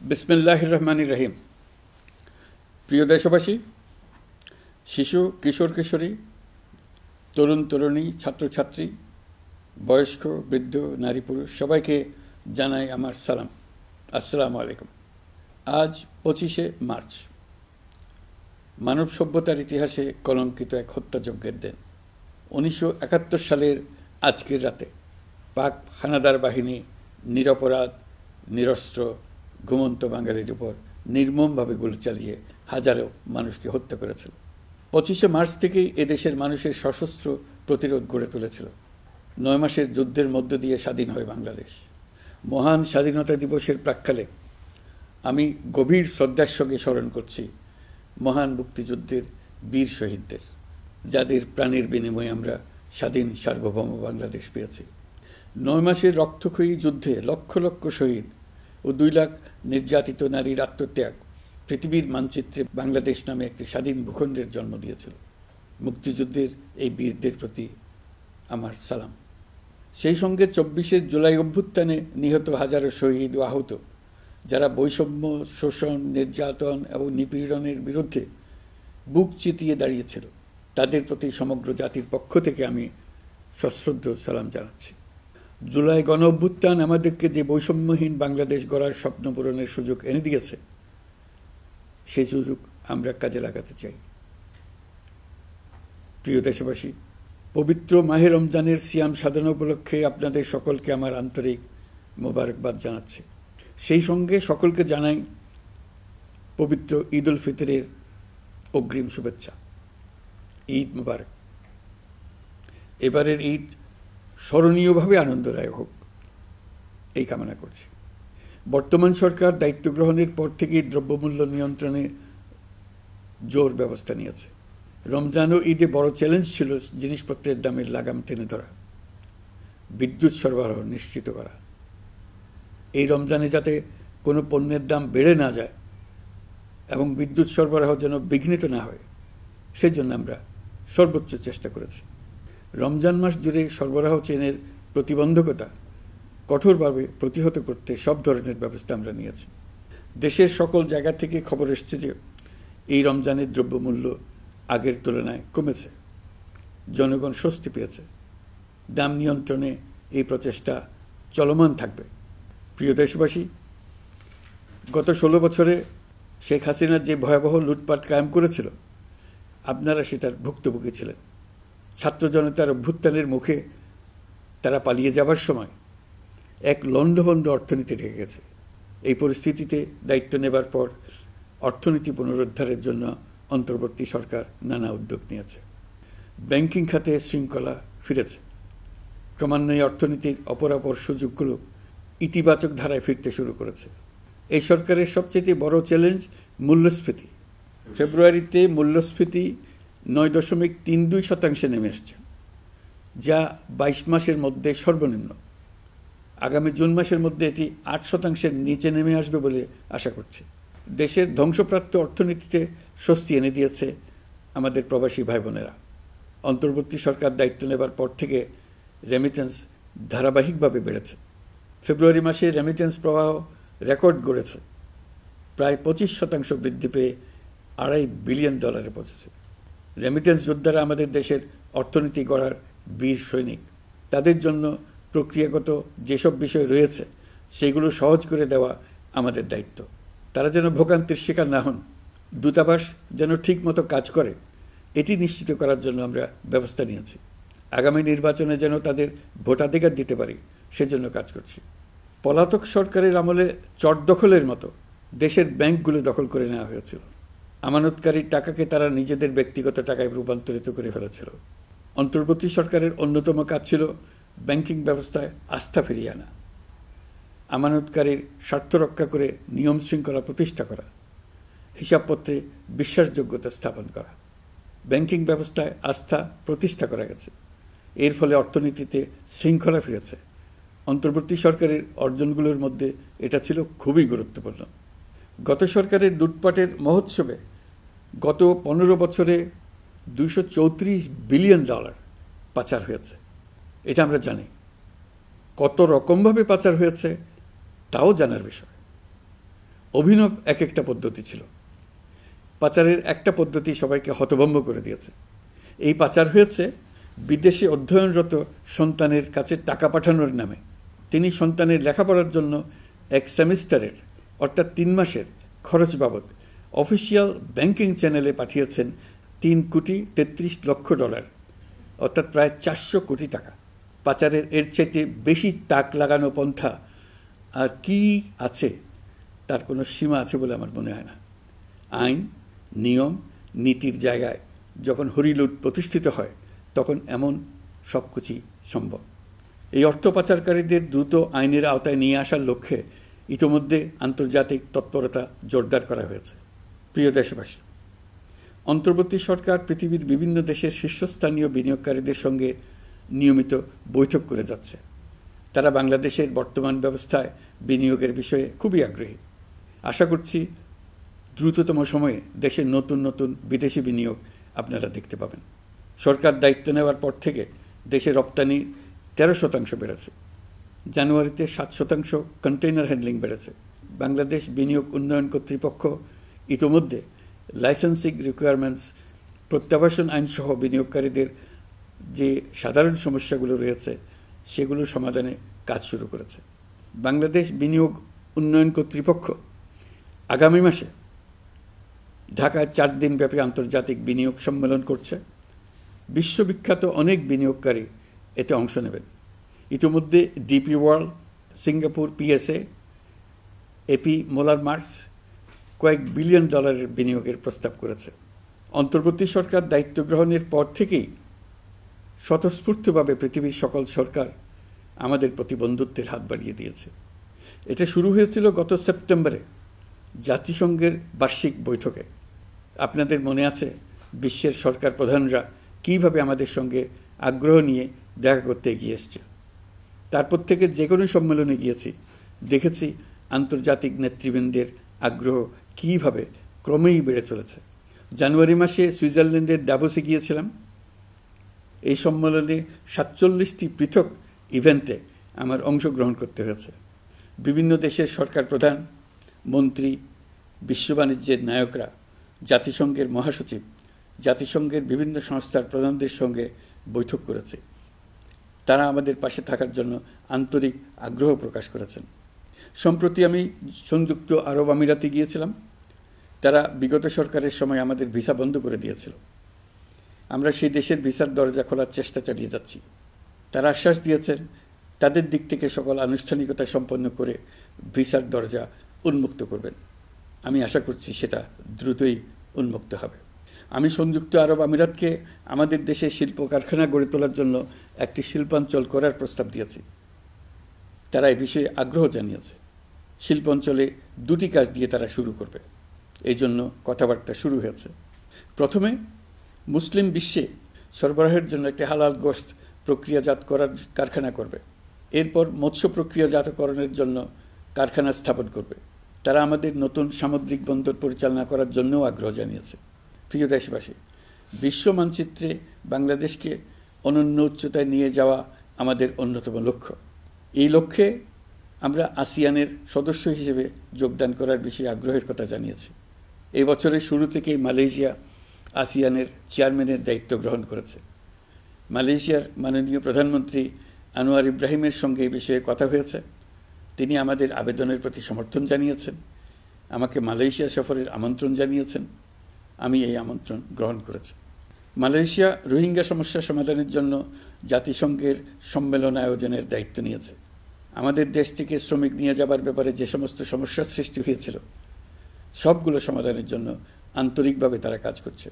বিসমিল্লাহির রহমানির রহিম। প্রিয় দেশবাসী, শিশু, কিশোর কিশোরী, তরুণ তরুণী, ছাত্রছাত্রী, বয়স্ক, বৃদ্ধ, নারী পুরুষ সবাইকে জানাই আমার সালাম। আসসালামু আলাইকুম। আজ 25শে মার্চ, মানব সভ্যতার ইতিহাসে কলঙ্কিত এক হত্যাযজ্ঞের দিন। 1971 সালের আজকের রাতে পাক হানাদার বাহিনী নিরপরাধ, নিরস্ত্র, ঘুমন্ত বাঙালির উপর নির্মমভাবে গুলি চালিয়ে হাজারো মানুষকে হত্যা করেছিল। 25শে মার্চ থেকেই এদেশের মানুষের সশস্ত্র প্রতিরোধ গড়ে তুলেছিল। 9 মাসের যুদ্ধের মধ্য দিয়ে স্বাধীন হয় বাংলাদেশ। মহান স্বাধীনতা দিবসের প্রাক্কালে আমি গভীর শ্রদ্ধার সঙ্গে স্মরণ করছি মহান মুক্তিযুদ্ধের বীর শহীদদের, যাদের প্রাণের বিনিময়ে আমরা স্বাধীন সার্বভৌম বাংলাদেশ পেয়েছি। 9 মাসের রক্তক্ষয়ী যুদ্ধে লক্ষ লক্ষ শহীদ ও 2 লাখ নির্যাতিত নারীর আত্মত্যাগ পৃথিবীর মানচিত্রে বাংলাদেশ নামে একটি স্বাধীন ভূখণ্ডের জন্ম দিয়েছিল। মুক্তিযুদ্ধের এই বীরদের প্রতি আমার সালাম। সেই সঙ্গে 24শে জুলাই অভ্যুত্থানে নিহত হাজারো শহীদ ও আহত, যারা বৈষম্য, শোষণ, নির্যাতন এবং নিপীড়নের বিরুদ্ধে বুক চিতিয়ে দাঁড়িয়েছিল, তাদের প্রতি সমগ্র জাতির পক্ষ থেকে আমি সশ্রদ্ধ সালাম জানাচ্ছি। জুলাই গণ অভ্যুত্থান আমাদেরকে যে বৈষম্যহীন বাংলাদেশ গড়ার স্বপ্ন পূরণের সুযোগ এনে দিয়েছে, সেই সুযোগ আমরা কাজে লাগাতে চাই। প্রিয় দেশবাসী, পবিত্র মাহে রমজানের সিয়াম সাধনা উপলক্ষে আপনাদের সকলকে আমার আন্তরিক মোবারকবাদ জানাচ্ছি। সেই সঙ্গে সকলকে জানাই পবিত্র ঈদ উল ফিতরের অগ্রিম শুভেচ্ছা। ঈদ মুবারক। এবারের ঈদ স্মরণীয়ভাবে আনন্দদায়ক হোক, এই কামনা করছি। বর্তমান সরকার দায়িত্ব গ্রহণের পর থেকেই দ্রব্যমূল্য নিয়ন্ত্রণে জোর ব্যবস্থা নিয়েছে। রমজান ও ঈদে বড় চ্যালেঞ্জ ছিল জিনিসপত্রের দামের লাগাম টেনে ধরা, বিদ্যুৎ সরবরাহ নিশ্চিত করা। এই রমজানে যাতে কোনো পণ্যের দাম বেড়ে না যায় এবং বিদ্যুৎ সরবরাহ যেন বিঘ্নিত না হয়, সেই জন্য আমরা সর্বোচ্চ চেষ্টা করেছি। রমজান মাস জুড়ে সরবরাহ চেনের প্রতিবন্ধকতা কঠোরভাবে প্রতিহত করতে সব ধরনের ব্যবস্থা আমরা নিয়েছি। দেশের সকল জায়গা থেকে খবর এসছে যে এই রমজানের দ্রব্যমূল্য আগের তুলনায় কমেছে, জনগণ স্বস্তি পেয়েছে। দাম নিয়ন্ত্রণে এই প্রচেষ্টা চলমান থাকবে। প্রিয় দেশবাসী, গত 16 বছরে শেখ হাসিনা যে ভয়াবহ লুটপাট কায়েম করেছিল, আপনারা সেটার ভুক্তভোগী ছিলেন। ছাত্র জনতার অভ্যুত্থানের মুখে তারা পালিয়ে যাবার সময় এক লণ্ডভণ্ড অর্থনীতি ঢেকে গেছে। এই পরিস্থিতিতে দায়িত্ব নেবার পর অর্থনীতি পুনরুদ্ধারের জন্য অন্তর্বর্তী সরকার নানা উদ্যোগ নিয়েছে। ব্যাংকিং খাতে শৃঙ্খলা ফিরেছে। ক্রমান্বয়ে অর্থনীতির অপরাপর সুযোগগুলো ইতিবাচক ধারায় ফিরতে শুরু করেছে। এই সরকারের সবচেয়ে বড় চ্যালেঞ্জ মূল্যস্ফীতি। ফেব্রুয়ারিতে মূল্যস্ফীতি 9.32% নেমে এসছে, যা 22 মাসের মধ্যে সর্বনিম্ন। আগামী জুন মাসের মধ্যে এটি 8%-এর নিচে নেমে আসবে বলে আশা করছি। দেশের ধ্বংসপ্রাপ্ত অর্থনীতিতে স্বস্তি এনে দিয়েছে আমাদের প্রবাসী ভাই বোনেরা। অন্তর্বর্তী সরকার দায়িত্ব নেবার পর থেকে রেমিটেন্স ধারাবাহিকভাবে বেড়েছে। ফেব্রুয়ারি মাসে রেমিটেন্স প্রবাহ রেকর্ড গড়েছে, প্রায় 25% বৃদ্ধি পেয়ে $2.5 বিলিয়ন পৌঁছেছে। রেমিটেন্স যোদ্ধারা আমাদের দেশের অর্থনীতি গড়ার বীর সৈনিক। তাদের জন্য প্রক্রিয়াগত যেসব বিষয় রয়েছে, সেগুলো সহজ করে দেওয়া আমাদের দায়িত্ব। তারা যেন ভোগান্তির শিকার না হন, দূতাবাস যেন ঠিকমতো কাজ করে, এটি নিশ্চিত করার জন্য আমরা ব্যবস্থা নিয়েছি। আগামী নির্বাচনে যেন তাদের ভোটাধিকার দিতে পারি, সেজন্য কাজ করছি। পলাতক সরকারের আমলে চট দখলের মতো দেশের ব্যাংকগুলো দখল করে নেওয়া হয়েছিল। আমানতকারীর টাকাকে তারা নিজেদের ব্যক্তিগত টাকায় রূপান্তরিত করে ফেলেছিল। অন্তর্বর্তী সরকারের অন্যতম কাজ ছিল ব্যাংকিং ব্যবস্থায় আস্থা ফিরিয়ে আনা, আমানতকারীর স্বার্থ রক্ষা করে নিয়ম শৃঙ্খলা প্রতিষ্ঠা করা, হিসাবপত্রে বিশ্বাসযোগ্যতা স্থাপন করা। ব্যাংকিং ব্যবস্থায় আস্থা প্রতিষ্ঠা করা গেছে। এর ফলে অর্থনীতিতে শৃঙ্খলা ফিরেছে। অন্তর্বর্তী সরকারের অর্জনগুলোর মধ্যে এটা ছিল খুবই গুরুত্বপূর্ণ। গত সরকারের লুটপাটের মহোৎসবে গত 15 বছরে $234 বিলিয়ন পাচার হয়েছে। এটা আমরা জানি। কত রকমভাবে পাচার হয়েছে তাও জানার বিষয়। অভিনব এক একটা পদ্ধতি ছিল। পাচারের একটা পদ্ধতি সবাইকে হতভম্ব করে দিয়েছে। এই পাচার হয়েছে বিদেশে অধ্যয়নরত সন্তানের কাছে টাকা পাঠানোর নামে। তিনি সন্তানের লেখাপড়ার জন্য এক সেমিস্টারের অর্থাৎ 3 মাসের খরচ বাবদ অফিসিয়াল ব্যাংকিং চ্যানেলে পাঠিয়েছেন $3,33,00,000, অর্থাৎ প্রায় 400 কোটি টাকা। পাচারের এর চাইতে বেশি তাক লাগানো পন্থা আর কি আছে, তার কোনো সীমা আছে বলে আমার মনে হয় না। আইন, নিয়ম, নীতির জায়গায় যখন হরিলুট প্রতিষ্ঠিত হয় তখন এমন সব কিছুই সম্ভব। এই অর্থ পাচারকারীদের দ্রুত আইনের আওতায় নিয়ে আসার লক্ষ্যে ইতোমধ্যে আন্তর্জাতিক তৎপরতা জোরদার করা হয়েছে। প্রিয় দেশবাসী, অন্তর্বর্তী সরকার পৃথিবীর বিভিন্ন দেশের শীর্ষস্থানীয় বিনিয়োগকারীদের সঙ্গে নিয়মিত বৈঠক করে যাচ্ছে। তারা বাংলাদেশের বর্তমান ব্যবস্থায় বিনিয়োগের বিষয়ে খুবই আগ্রহী। আশা করছি দ্রুততম সময়ে দেশের নতুন নতুন বিদেশি বিনিয়োগ আপনারা দেখতে পাবেন। সরকার দায়িত্ব নেওয়ার পর থেকে দেশে রপ্তানি 13% বেড়েছে। জানুয়ারিতে 7% কন্টেইনার হ্যান্ডলিং বেড়েছে। বাংলাদেশ বিনিয়োগ উন্নয়ন কর্তৃপক্ষ ইতোমধ্যে লাইসেন্সিং রিকোয়ারমেন্টস, প্রত্যাবাসন আইনসহ বিনিয়োগকারীদের যে সাধারণ সমস্যাগুলো রয়েছে সেগুলো সমাধানে কাজ শুরু করেছে। বাংলাদেশ বিনিয়োগ উন্নয়ন কর্তৃপক্ষ আগামী মাসে ঢাকায় 4 দিনব্যাপী আন্তর্জাতিক বিনিয়োগ সম্মেলন করছে। বিশ্ববিখ্যাত অনেক বিনিয়োগকারী এতে অংশ নেবেন। ইতিমধ্যে DP World, Singapore PSA, AP Moller Maersk কয়েক বিলিয়ন ডলারের বিনিয়োগের প্রস্তাব করেছে। অন্তর্বর্তী সরকার দায়িত্ব গ্রহণের পর থেকেই স্বতঃস্ফূর্তভাবে পৃথিবীর সকল সরকার আমাদের প্রতি বন্ধুত্বের হাত বাড়িয়ে দিয়েছে। এটা শুরু হয়েছিল গত সেপ্টেম্বরে জাতিসংঘের বার্ষিক বৈঠকে। আপনাদের মনে আছে বিশ্বের সরকার প্রধানরা কীভাবে আমাদের সঙ্গে আগ্রহ নিয়ে দেখা করতে এগিয়ে এসছে। তারপর থেকে যে কোনো সম্মেলনে গিয়েছি, দেখেছি আন্তর্জাতিক নেতৃবৃন্দের আগ্রহ কীভাবে ক্রমেই বেড়ে চলেছে। জানুয়ারি মাসে সুইজারল্যান্ডের ডাভোসে গিয়েছিলাম। এই সম্মেলনে 47টি পৃথক ইভেন্টে আমার অংশগ্রহণ করতে হয়েছে। বিভিন্ন দেশের সরকার প্রধান, মন্ত্রী, বিশ্ব বাণিজ্যের নায়করা, জাতিসংঘের মহাসচিব, জাতিসংঘের বিভিন্ন সংস্থার প্রধানদের সঙ্গে বৈঠক করেছে। তারা আমাদের পাশে থাকার জন্য আন্তরিক আগ্রহ প্রকাশ করেছেন। সম্প্রতি আমি সংযুক্ত আরব আমিরাতে গিয়েছিলাম। তারা বিগত সরকারের সময় আমাদের ভিসা বন্ধ করে দিয়েছিল। আমরা সেই দেশের ভিসার দরজা খোলার চেষ্টা চালিয়ে যাচ্ছি। তারা আশ্বাস দিয়েছেন তাদের দিক থেকে সকল আনুষ্ঠানিকতা সম্পন্ন করে ভিসার দরজা উন্মুক্ত করবেন। আমি আশা করছি সেটা দ্রুতই উন্মুক্ত হবে। আমি সংযুক্ত আরব আমিরাতকে আমাদের দেশে শিল্প কারখানা গড়ে তোলার জন্য একটি শিল্পাঞ্চল করার প্রস্তাব দিয়েছি। তারা এ বিষয়ে আগ্রহ জানিয়েছে। শিল্পাঞ্চলে 2টি কাজ দিয়ে তারা শুরু করবে, এই জন্য কথাবার্তা শুরু হয়েছে। প্রথমে মুসলিম বিশ্বে সরবরাহের জন্য একটি হালাল গোশত প্রক্রিয়াজাত করার কারখানা করবে। এরপর মৎস্য প্রক্রিয়াজাতকরণের জন্য কারখানা স্থাপন করবে। তারা আমাদের নতুন সামুদ্রিক বন্দর পরিচালনা করার জন্যও আগ্রহ জানিয়েছে। প্রিয় দেশবাসী, বিশ্ব মানচিত্রে বাংলাদেশকে অনন্য উচ্চতায় নিয়ে যাওয়া আমাদের অন্যতম লক্ষ্য। এই লক্ষ্যে আমরা আসিয়ানের সদস্য হিসেবে যোগদান করার বিষয়ে আগ্রহের কথা জানিয়েছি। এই বছরের শুরু থেকেই মালয়েশিয়া আসিয়ানের চেয়ারম্যানের দায়িত্ব গ্রহণ করেছে। মালয়েশিয়ার মাননীয় প্রধানমন্ত্রী আনোয়ার ইব্রাহিমের সঙ্গে এই বিষয়ে কথা হয়েছে। তিনি আমাদের আবেদনের প্রতি সমর্থন জানিয়েছেন, আমাকে মালয়েশিয়া সফরের আমন্ত্রণ জানিয়েছেন। আমি এই আমন্ত্রণ গ্রহণ করেছি। মালয়েশিয়া রোহিঙ্গা সমস্যা সমাধানের জন্য জাতিসংঘের সম্মেলন আয়োজনের দায়িত্ব নিয়েছে। আমাদের দেশ থেকে শ্রমিক নিয়ে যাবার ব্যাপারে যে সমস্ত সমস্যার সৃষ্টি হয়েছিল সবগুলো সমাধানের জন্য আন্তরিকভাবে তারা কাজ করছে।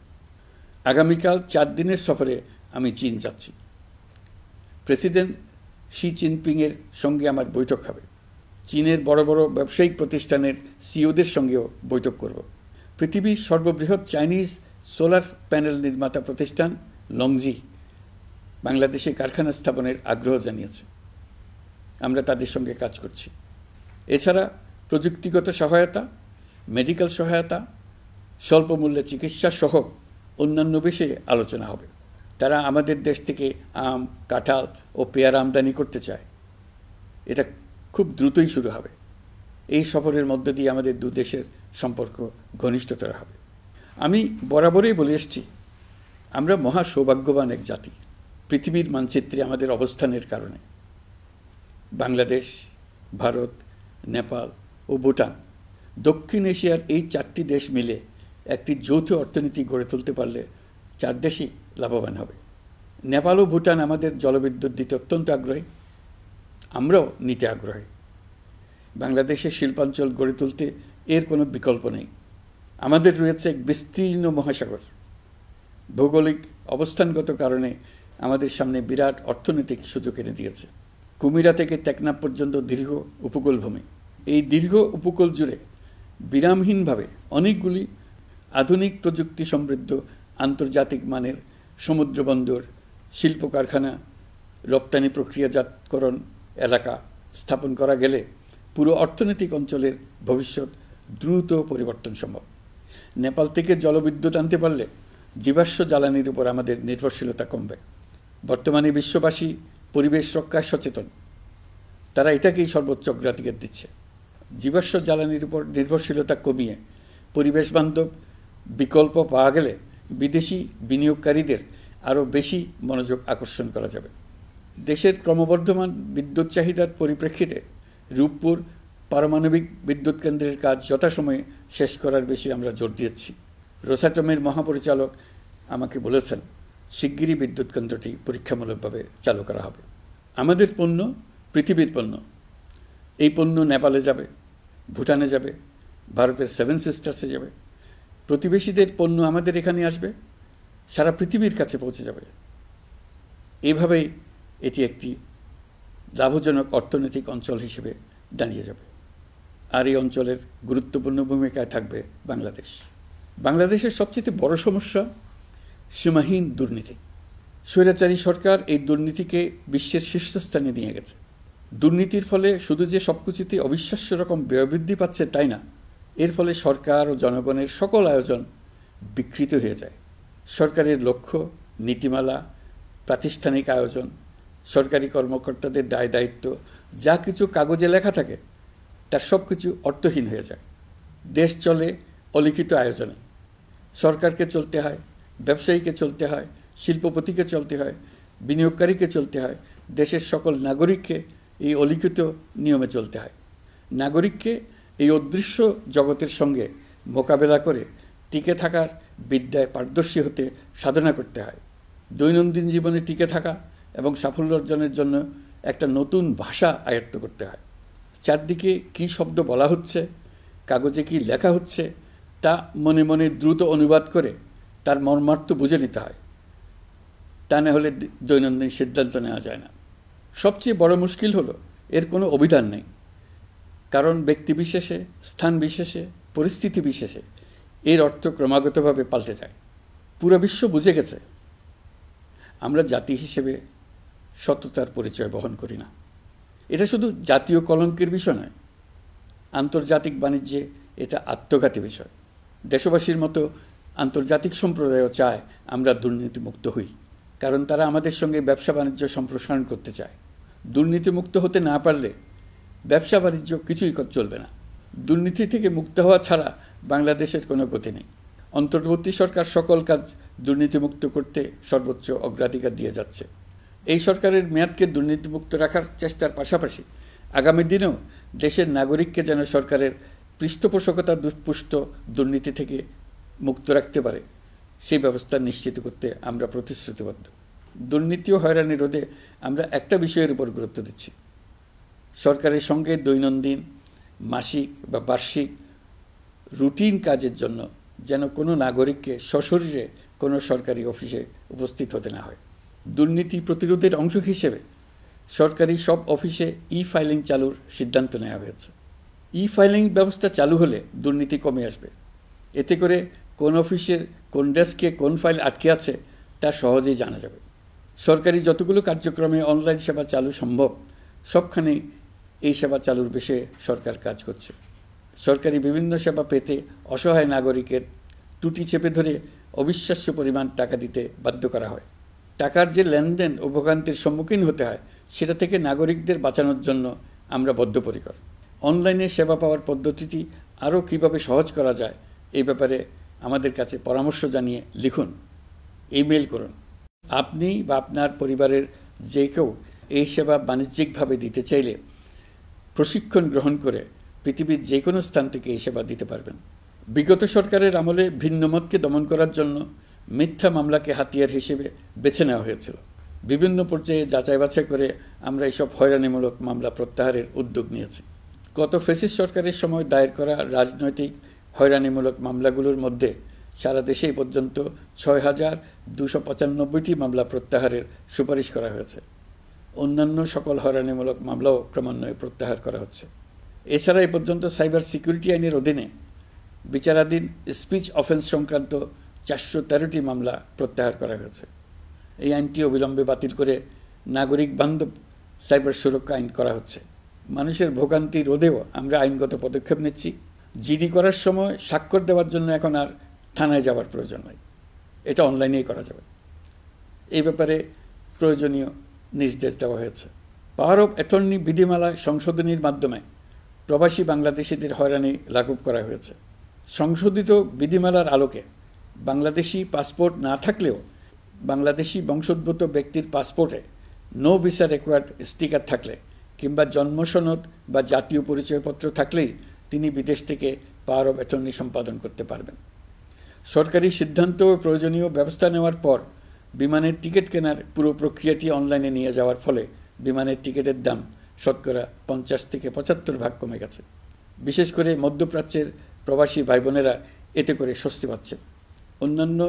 আগামীকাল 4 দিনের সফরে আমি চীন যাচ্ছি। প্রেসিডেন্ট শি জিনপিংয়ের সঙ্গে আমার বৈঠক হবে। চীনের বড় বড় ব্যবসায়িক প্রতিষ্ঠানের সিইওদের সঙ্গেও বৈঠক করব। পৃথিবীর সর্ববৃহৎ চাইনিজ সোলার প্যানেল নির্মাতা প্রতিষ্ঠান লংজি বাংলাদেশে কারখানা স্থাপনের আগ্রহ জানিয়েছে। আমরা তাদের সঙ্গে কাজ করছি। এছাড়া প্রযুক্তিগত সহায়তা, মেডিকেল সহায়তা, স্বল্প মূল্যে চিকিৎসা সহ অন্যান্য বিষয়ে আলোচনা হবে। তারা আমাদের দেশ থেকে আম, কাঁঠাল ও পেয়ারা আমদানি করতে চায়। এটা খুব দ্রুতই শুরু হবে। এই সফরের মধ্য দিয়ে আমাদের দু দেশের সম্পর্ক ঘনিষ্ঠতর হবে। আমি বরাবরই বলে এসেছি, আমরা মহা সৌভাগ্যবান এক জাতি। পৃথিবীর মানচিত্রে আমাদের অবস্থানের কারণে বাংলাদেশ, ভারত, নেপাল ও ভুটান, দক্ষিণ এশিয়ার এই 4টি দেশ মিলে একটি যৌথ অর্থনীতি গড়ে তুলতে পারলে 4 দেশই লাভবান হবে। নেপাল ও ভুটান আমাদের জলবিদ্যুৎ দিতে অত্যন্ত আগ্রহী, আমরাও নিতে আগ্রহী। বাংলাদেশের শিল্পাঞ্চল গড়ে তুলতে এর কোনো বিকল্প নেই। আমাদের রয়েছে এক বিস্তীর্ণ মহাসাগর। ভৌগোলিক অবস্থানগত কারণে আমাদের সামনে বিরাট অর্থনৈতিক সুযোগ এনে দিয়েছে। কুমিরা থেকে টেকনাফ পর্যন্ত দীর্ঘ উপকূল ভূমি। এই দীর্ঘ উপকূল জুড়ে বিরামহীনভাবে অনেকগুলি আধুনিক প্রযুক্তি সমৃদ্ধ আন্তর্জাতিক মানের সমুদ্র বন্দর, শিল্প কারখানা, রপ্তানি প্রক্রিয়াজাতকরণ এলাকা স্থাপন করা গেলে পুরো অর্থনৈতিক অঞ্চলের ভবিষ্যৎ দ্রুত পরিবর্তন সম্ভব। নেপাল থেকে জলবিদ্যুৎ আনতে পারলে জীবাশ্ম জ্বালানির উপর আমাদের নির্ভরশীলতা কমবে। বর্তমানে বিশ্ববাসী পরিবেশ রক্ষায় সচেতন, তারা এটাকেই সর্বোচ্চ অগ্রাধিকার দিচ্ছে। জীবাশ্ম জ্বালানির উপর নির্ভরশীলতা কমিয়ে পরিবেশ বান্ধব বিকল্প পাওয়া গেলে বিদেশি বিনিয়োগকারীদের আরও বেশি মনোযোগ আকর্ষণ করা যাবে। দেশের ক্রমবর্ধমান বিদ্যুৎ চাহিদার পরিপ্রেক্ষিতে রূপপুর পারমাণবিক বিদ্যুৎ কেন্দ্রের কাজ যথাসময়ে শেষ করার বেশি আমরা জোর দিয়েছি। রোসাটমের মহাপরিচালক আমাকে বলেছেন, শিগগিরই বিদ্যুৎ কেন্দ্রটি পরীক্ষামূলকভাবে চালু করা হবে। আমাদের পণ্য পৃথিবীর পণ্য। এই পণ্য নেপালে যাবে, ভুটানে যাবে, ভারতের 7 সিস্টার্সে যাবে। প্রতিবেশীদের পণ্য আমাদের এখানে আসবে, সারা পৃথিবীর কাছে পৌঁছে যাবে। এইভাবেই এটি একটি লাভজনক অর্থনৈতিক অঞ্চল হিসেবে দাঁড়িয়ে যাবে। আর এই অঞ্চলের গুরুত্বপূর্ণ ভূমিকায় থাকবে বাংলাদেশ। বাংলাদেশের সবচেয়ে বড় সমস্যা সীমাহীন দুর্নীতি। স্বৈরাচারী সরকার এই দুর্নীতিকে বিশ্বের শীর্ষস্থানে নিয়ে গেছে। দুর্নীতির ফলে শুধু যে সবকিছুতে অবিশ্বাস্য রকম ব্যয়বৃদ্ধি পাচ্ছে তাই না, এর ফলে সরকার ও জনগণের সকল আয়োজন বিকৃত হয়ে যায়। সরকারের লক্ষ্য, নীতিমালা, প্রাতিষ্ঠানিক আয়োজন, সরকারি কর্মকর্তাদের দায় দায়িত্ব যা কিছু কাগজে লেখা থাকে তার সব কিছু অর্থহীন হয়ে যায়। দেশ চলে অলিখিত আয়োজনে। সরকারকে চলতে হয়, ব্যবসায়ীকে চলতে হয়, শিল্পপতিকে চলতে হয়, বিনিয়োগকারীকে চলতে হয়, দেশের সকল নাগরিককে এই অলিখিত নিয়মে চলতে হয়। নাগরিককে এই অদৃশ্য জগতের সঙ্গে মোকাবেলা করে টিকে থাকার বিদ্যায় পারদর্শী হতে সাধনা করতে হয়। দৈনন্দিন জীবনে টিকে থাকা এবং সাফল্য অর্জনের জন্য একটা নতুন ভাষা আয়ত্ত করতে হয়। চারদিকে কী শব্দ বলা হচ্ছে, কাগজে কি লেখা হচ্ছে তা মনে মনে দ্রুত অনুবাদ করে তার মর্মার্থ বুঝে নিতে হয়। তা না হলে দৈনন্দিন সিদ্ধান্ত নেওয়া যায় না। সবচেয়ে বড় মুশকিল হলো এর কোনো অভিধান নেই। কারণ ব্যক্তিবিশেষে, স্থান বিশেষে, পরিস্থিতি বিশেষে এর অর্থ ক্রমাগতভাবে পাল্টে যায়। পুরো বিশ্ব বুঝে গেছে আমরা জাতি হিসেবে সততার পরিচয় বহন করি না। এটা শুধু জাতীয় কলঙ্কের বিষয় নয়, আন্তর্জাতিক বাণিজ্যে এটা আত্মঘাতী বিষয়। দেশবাসীর মতো আন্তর্জাতিক সম্প্রদায়ও চায় আমরা দুর্নীতিমুক্ত হই, কারণ তারা আমাদের সঙ্গে ব্যবসা বাণিজ্য সম্প্রসারণ করতে চায়। দুর্নীতিমুক্ত হতে না পারলে ব্যবসা বাণিজ্য কিছুই চলবে না। দুর্নীতি থেকে মুক্ত হওয়া ছাড়া বাংলাদেশের কোনো গতি নেই। অন্তর্বর্তী সরকার সকল কাজ দুর্নীতিমুক্ত করতে সর্বোচ্চ অগ্রাধিকার দিয়ে যাচ্ছে। এই সরকারের মেয়াদকে দুর্নীতিমুক্ত রাখার চেষ্টার পাশাপাশি আগামী দিনেও দেশের নাগরিককে যেন সরকারের পৃষ্ঠপোষকতা দুষ্পুষ্ট দুর্নীতি থেকে মুক্ত রাখতে পারে সেই ব্যবস্থা নিশ্চিত করতে আমরা প্রতিশ্রুতিবদ্ধ। দুর্নীতি ও হয়রানি রোধে আমরা একটা বিষয়ের উপর গুরুত্ব দিচ্ছি। সরকারের সঙ্গে দৈনন্দিন, মাসিক বা বার্ষিক রুটিন কাজের জন্য যেন কোনো নাগরিককে সশরীরে কোনো সরকারি অফিসে উপস্থিত হতে না হয়। দুর্নীতি প্রতিরোধের অংশ হিসেবে সরকারি সব অফিসে ই-ফাইলিং চালুর সিদ্ধান্ত নেওয়া হয়েছে। ই-ফাইলিং ব্যবস্থা চালু হলে দুর্নীতি কমে আসবে। এতে করে কোন অফিসের কোন ডেস্কে কোন ফাইল আটকে আছে তা সহজেই জানা যাবে। সরকারি যতগুলো কার্যক্রমে অনলাইন সেবা চালু সম্ভব সবখানেই এই সেবা চালুর বিষয়ে সরকার কাজ করছে। সরকারি বিভিন্ন সেবা পেতে অসহায় নাগরিকের টুটি চেপে ধরে অবিশ্বাস্য পরিমাণ টাকা দিতে বাধ্য করা হয়। টাকার যে লেনদেন ও ভোগান্তির সম্মুখীন হতে হয় সেটা থেকে নাগরিকদের বাঁচানোর জন্য আমরা বদ্ধপরিকর। অনলাইনে সেবা পাওয়ার পদ্ধতিটি আরও কীভাবে সহজ করা যায় এই ব্যাপারে আমাদের কাছে পরামর্শ জানিয়ে লিখুন, ইমেল করুন। আপনি বা আপনার পরিবারের যে কেউ এই সেবা বাণিজ্যিকভাবে দিতে চাইলে প্রশিক্ষণ গ্রহণ করে পৃথিবীর যে কোনো স্থান থেকে এই সেবা দিতে পারবেন। বিগত সরকারের আমলে ভিন্নমতকে দমন করার জন্য মিথ্যা মামলাকে হাতিয়ার হিসেবে বেছে নেওয়া হয়েছিল। বিভিন্ন পর্যায়ে যাচাই বাছাই করে আমরা এসব হয়রানিমূলক মামলা প্রত্যাহারের উদ্যোগ নিয়েছি। গত ফ্যাসিস্ট সরকারের সময় দায়ের করা রাজনৈতিক হয়রানিমূলক মামলাগুলোর মধ্যে সারা দেশে এই পর্যন্ত ৬,২৯৫টি মামলা প্রত্যাহারের সুপারিশ করা হয়েছে। অন্যান্য সকল হয়রানিমূলক মামলাও ক্রমান্বয়ে প্রত্যাহার করা হচ্ছে। এছাড়া এ পর্যন্ত সাইবার সিকিউরিটি আইনের অধীনে বিচারাধীন স্পিচ অফেন্স সংক্রান্ত ৪১৩টি মামলা প্রত্যাহার করা হয়েছে। এই আইনটি অবিলম্বে বাতিল করে নাগরিক বান্ধব সাইবার সুরক্ষা আইন করা হচ্ছে। মানুষের ভোগান্তি রোধেও আমরা আইনগত পদক্ষেপ নিচ্ছি। জিডি করার সময় স্বাক্ষর দেওয়ার জন্য এখন আর থানায় যাওয়ার প্রয়োজন নাই, এটা অনলাইনেই করা যাবে। এই ব্যাপারে প্রয়োজনীয় নির্দেশ দেওয়া হয়েছে। পাওয়ার অব অ্যাটর্নি বিধিমালা সংশোধনীর মাধ্যমে প্রবাসী বাংলাদেশিদের হয়রানি লাঘব করা হয়েছে। সংশোধিত বিধিমালার আলোকে বাংলাদেশি পাসপোর্ট না থাকলেও বাংলাদেশি বংশোদ্ভূত ব্যক্তির পাসপোর্টে নো ভিসা রিকোয়ার্ড স্টিকার থাকলে কিংবা জন্মসনদ বা জাতীয় পরিচয়পত্র থাকলেই তিনি বিদেশ থেকে পাওয়ার অব অ্যাটর্নি সম্পাদন করতে পারবেন। সরকারি সিদ্ধান্ত ও প্রয়োজনীয় ব্যবস্থা নেওয়ার পর বিমানের টিকিট কেনার পুরো প্রক্রিয়াটি অনলাইনে নিয়ে যাওয়ার ফলে বিমানের টিকিটের দাম শতকরা ৫০ থেকে ৭৫% কমে গেছে। বিশেষ করে মধ্যপ্রাচ্যের প্রবাসী ভাই বোনেরা এতে করে স্বস্তি পাচ্ছে। অন্যান্য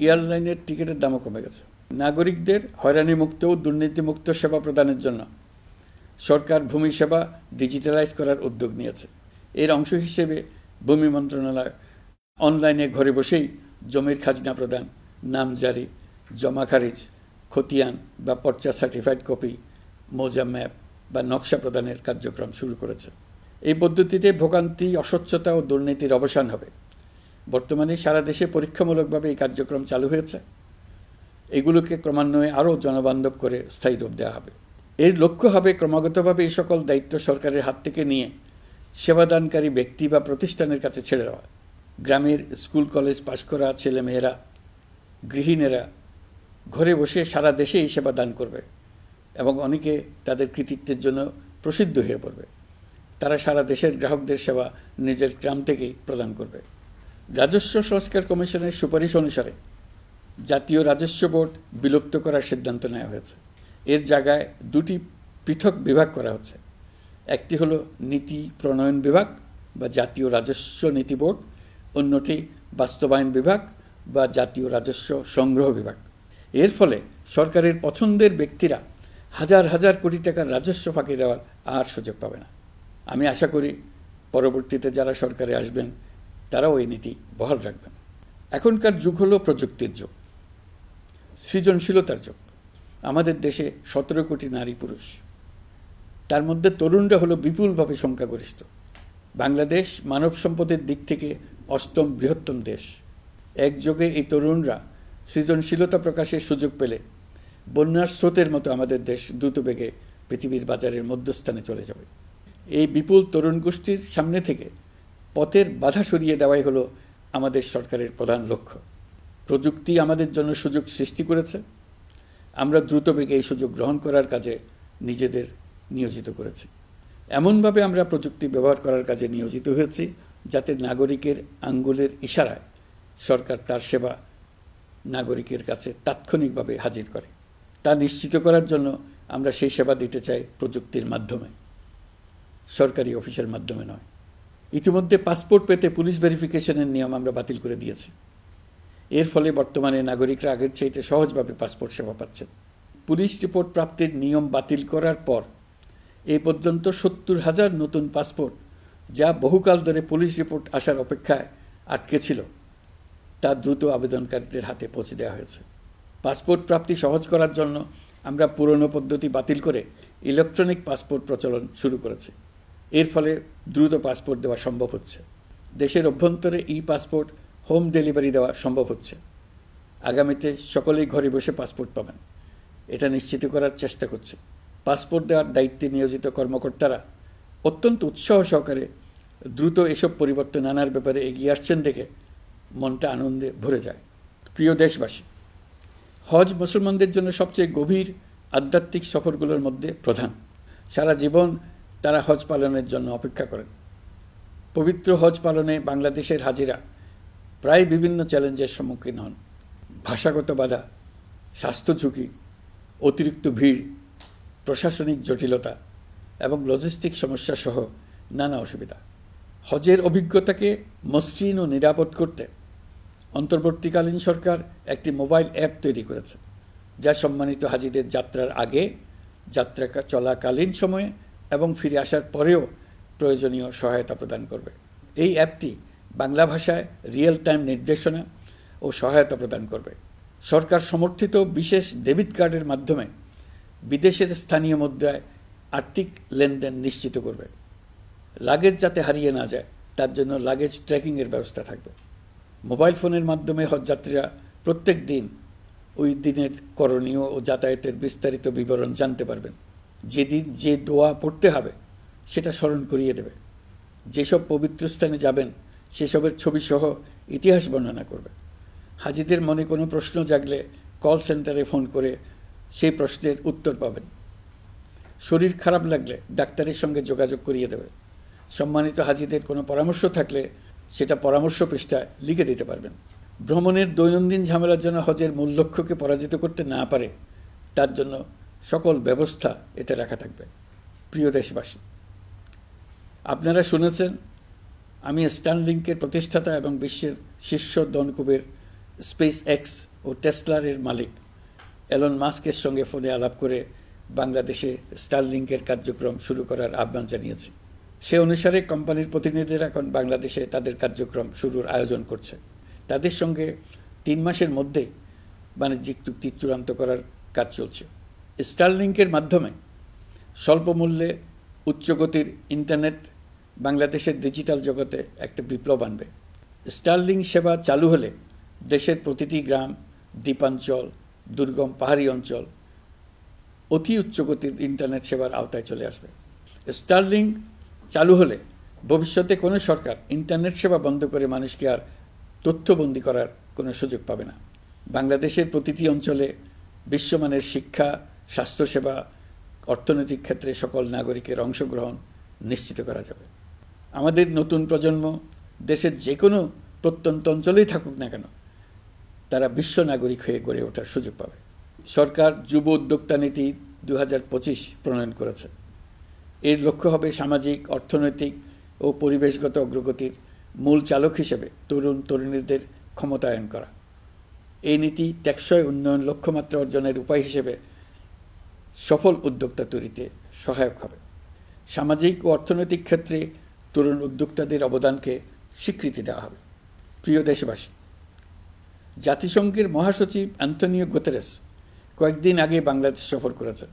এয়ারলাইনের টিকিটের দামও কমে গেছে। নাগরিকদের হয়রানিমুক্ত ও দুর্নীতিমুক্ত সেবা প্রদানের জন্য সরকার ভূমি সেবা ডিজিটালাইজ করার উদ্যোগ নিয়েছে। এর অংশ হিসেবে ভূমি মন্ত্রণালয় অনলাইনে ঘরে বসেই জমির খাজনা প্রদান, নামজারি, জমা খারিজ, খতিয়ান বা পর্চা সার্টিফাইড কপি, মৌজা ম্যাপ বা নকশা প্রদানের কার্যক্রম শুরু করেছে। এই পদ্ধতিতে ভোগান্তি, অস্বচ্ছতা ও দুর্নীতির অবসান হবে। বর্তমানে সারা দেশে পরীক্ষামূলকভাবে এই কার্যক্রম চালু হয়েছে। এগুলোকে ক্রমান্বয়ে আরও জনবান্ধব করে স্থায়ী রূপ দেওয়া হবে। এর লক্ষ্য হবে ক্রমাগতভাবে এই সকল দায়িত্ব সরকারের হাত থেকে নিয়ে সেবাদানকারী ব্যক্তি বা প্রতিষ্ঠানের কাছে ছেড়ে দেওয়া। গ্রামের স্কুল কলেজ পাশ করা ছেলেমেয়েরা, গৃহিণীরা ঘরে বসে সারা দেশে এই সেবা দান করবে এবং অনেকে তাদের কৃতিত্বের জন্য প্রসিদ্ধ হয়ে পড়বে। তারা সারা দেশের গ্রাহকদের সেবা নিজের গ্রাম থেকেই প্রদান করবে। রাজস্ব সংস্কার কমিশনের সুপারিশ অনুসারে জাতীয় রাজস্ব বোর্ড বিলুপ্ত করার সিদ্ধান্ত নেওয়া হয়েছে। এর জায়গায় দুটি পৃথক বিভাগ করা হচ্ছে। একটি হলো নীতি প্রণয়ন বিভাগ বা জাতীয় রাজস্ব নীতি বোর্ড, অন্যটি বাস্তবায়ন বিভাগ বা জাতীয় রাজস্ব সংগ্রহ বিভাগ। এর ফলে সরকারের পছন্দের ব্যক্তিরা হাজার হাজার কোটি টাকার রাজস্ব ফাঁকি দেওয়ার আর সুযোগ পাবে না। আমি আশা করি পরবর্তীতে যারা সরকারে আসবেন তারাও এই নীতি বহাল রাখবেন। এখনকার যুগ হলো প্রযুক্তির যুগ, সৃজনশীলতার যুগ। আমাদের দেশে ১৭ কোটি নারী পুরুষ, তার মধ্যে তরুণরা হলো বিপুলভাবে সংখ্যাগরিষ্ঠ। বাংলাদেশ মানব সম্পদের দিক থেকে ৮ম বৃহত্তম দেশ। একযোগে এই তরুণরা সৃজনশীলতা প্রকাশের সুযোগ পেলে বন্যার স্রোতের মতো আমাদের দেশ দ্রুতবেগে পৃথিবীর বাজারের মধ্যস্থানে চলে যাবে। এই বিপুল তরুণ গোষ্ঠীর সামনে থেকে পথের বাধা সরিয়ে দেওয়াই হলো আমাদের সরকারের প্রধান লক্ষ্য। প্রযুক্তি আমাদের জন্য সুযোগ সৃষ্টি করেছে, আমরা দ্রুতবেগে এই সুযোগ গ্রহণ করার কাজে নিজেদের নিয়োজিত করেছি। এমনভাবে আমরা প্রযুক্তি ব্যবহার করার কাজে নিয়োজিত হয়েছি যাতে নাগরিকের আঙ্গুলের ইশারায় সরকার তার সেবা নাগরিকের কাছে তাৎক্ষণিকভাবে হাজির করে। তা নিশ্চিত করার জন্য আমরা সেই সেবা দিতে চাই প্রযুক্তির মাধ্যমে, সরকারি অফিসের মাধ্যমে নয়। ইতিমধ্যে পাসপোর্ট পেতে পুলিশ ভেরিফিকেশনের নিয়ম আমরা বাতিল করে দিয়েছি। এর ফলে বর্তমানে নাগরিকরা আগের চাইতে সহজভাবে পাসপোর্ট সেবা পাচ্ছেন। পুলিশ রিপোর্ট প্রাপ্তির নিয়ম বাতিল করার পর এই পর্যন্ত ৭০,০০০ নতুন পাসপোর্ট, যা বহুকাল ধরে পুলিশ রিপোর্ট আসার অপেক্ষায় আটকে ছিল, তা দ্রুত আবেদনকারীদের হাতে পৌঁছে দেওয়া হয়েছে। পাসপোর্ট প্রাপ্তি সহজ করার জন্য আমরা পুরনো পদ্ধতি বাতিল করে ইলেকট্রনিক পাসপোর্ট প্রচলন শুরু করেছি। এর ফলে দ্রুত পাসপোর্ট দেওয়া সম্ভব হচ্ছে। দেশের অভ্যন্তরে ই পাসপোর্ট হোম ডেলিভারি দেওয়া সম্ভব হচ্ছে। আগামীতে সকলেই ঘরে বসে পাসপোর্ট পাবেন, এটা নিশ্চিত করার চেষ্টা করছে। পাসপোর্ট দেওয়ার দায়িত্বে নিয়োজিত কর্মকর্তারা অত্যন্ত উৎসাহ সহকারে দ্রুত এসব পরিবর্তন আনার ব্যাপারে এগিয়ে আসছেন দেখে মনটা আনন্দে ভরে যায়। প্রিয় দেশবাসী, হজ মুসলমানদের জন্য সবচেয়ে গভীর আধ্যাত্মিক সফরগুলোর মধ্যে প্রধান। সারা জীবন তারা হজ পালনের জন্য অপেক্ষা করেন। পবিত্র হজ পালনে বাংলাদেশের হাজিরা প্রায় বিভিন্ন চ্যালেঞ্জের সম্মুখীন হন। ভাষাগত বাধা, স্বাস্থ্য ঝুঁকি, অতিরিক্ত ভিড়, প্রশাসনিক জটিলতা এবং লজিস্টিক সমস্যা সহ নানা অসুবিধা। হজের অভিজ্ঞতাকে মসৃণ ও নিরাপদ করতে অন্তর্বর্তীকালীন সরকার একটি মোবাইল অ্যাপ তৈরি করেছে, যা সম্মানিত হাজিদের যাত্রার আগে, যাত্রা চলাকালীন সময়ে এবং ফিরে আসার পরেও প্রয়োজনীয় সহায়তা প্রদান করবে। এই অ্যাপটি বাংলা ভাষায় রিয়েল টাইম নির্দেশনা ও সহায়তা প্রদান করবে। সরকার সমর্থিত বিশেষ ডেবিট কার্ডের মাধ্যমে বিদেশের স্থানীয় মুদ্রায় আর্থিক লেনদেন নিশ্চিত করবে। লাগেজ যাতে হারিয়ে না যায় তার জন্য লাগেজ ট্র্যাকিংয়ের ব্যবস্থা থাকবে। মোবাইল ফোনের মাধ্যমে হজযাত্রীরা প্রত্যেক দিন ওই দিনের করণীয় ও যাতায়াতের বিস্তারিত বিবরণ জানতে পারবেন। যেদিন যে দোয়া পড়তে হবে সেটা স্মরণ করিয়ে দেবে। যেসব পবিত্র স্থানে যাবেন সেসবের ছবিসহ ইতিহাস বর্ণনা করবে। হাজিদের মনে কোনো প্রশ্ন জাগলে কল সেন্টারে ফোন করে সেই প্রশ্নের উত্তর পাবেন। শরীর খারাপ লাগলে ডাক্তারের সঙ্গে যোগাযোগ করিয়ে দেবে। সম্মানিত হাজিদের কোনো পরামর্শ থাকলে সেটা পরামর্শ পৃষ্ঠায় লিখে দিতে পারবেন। ভ্রমণের দৈনন্দিন ঝামেলার জন্য হজের মূল লক্ষ্যকে পরাজিত করতে না পারে তার জন্য সকল ব্যবস্থা এতে রাখা থাকবে। প্রিয় দেশবাসী, আপনারা শুনেছেন আমি স্টারলিংকের প্রতিষ্ঠাতা এবং বিশ্বের শীর্ষ ধনকুবের স্পেস এক্স ও টেসলার মালিক এলন মাস্কের সঙ্গে ফোনে আলাপ করে বাংলাদেশে স্টারলিংকের কার্যক্রম শুরু করার আহ্বান জানিয়েছি। সে অনুসারে কোম্পানির প্রতিনিধিরা এখন বাংলাদেশে তাদের কার্যক্রম শুরুর আয়োজন করছে। তাদের সঙ্গে 3 মাসের মধ্যে বাণিজ্যিক চুক্তি চূড়ান্ত করার কাজ চলছে। স্টারলিংকের মাধ্যমে স্বল্প মূল্যে উচ্চগতির ইন্টারনেট বাংলাদেশের ডিজিটাল জগতে একটা বিপ্লব আনবে। স্টারলিংক সেবা চালু হলে দেশের প্রতিটি গ্রাম, দ্বীপাঞ্চল, দুর্গম পাহাড়ি অঞ্চল অতি উচ্চগতির ইন্টারনেট সেবার আওতায় চলে আসবে। স্টারলিংক চালু হলে ভবিষ্যতে কোনো সরকার ইন্টারনেট সেবা বন্ধ করে মানুষকে আর তথ্যবন্দী করার কোনো সুযোগ পাবে না। বাংলাদেশের প্রতিটি অঞ্চলে বিশ্বমানের শিক্ষা, স্বাস্থ্যসেবা, অর্থনৈতিক ক্ষেত্রে সকল নাগরিকের অংশগ্রহণ নিশ্চিত করা যাবে। আমাদের নতুন প্রজন্ম দেশের যে কোনো প্রত্যন্ত অঞ্চলেই থাকুক না কেন তারা বিশ্ব নাগরিক হয়ে গড়ে ওঠার সুযোগ পাবে। সরকার যুব উদ্যোক্তা নীতি 2025 প্রণয়ন করেছে। এর লক্ষ্য হবে সামাজিক, অর্থনৈতিক ও পরিবেশগত অগ্রগতির মূল চালক হিসেবে তরুণ তরুণীদের ক্ষমতায়ন করা। এই নীতি টেকসই উন্নয়ন লক্ষ্যমাত্রা অর্জনের উপায় হিসেবে সফল উদ্যোক্তা তৈরিতে সহায়ক হবে। সামাজিক ও অর্থনৈতিক ক্ষেত্রে তরুণ উদ্যোক্তাদের অবদানকে স্বীকৃতি দেওয়া হবে। প্রিয় দেশবাসী, জাতিসংঘের মহাসচিব অ্যান্টনিও গুতেরেস কয়েকদিন আগে বাংলাদেশ সফর করেছেন।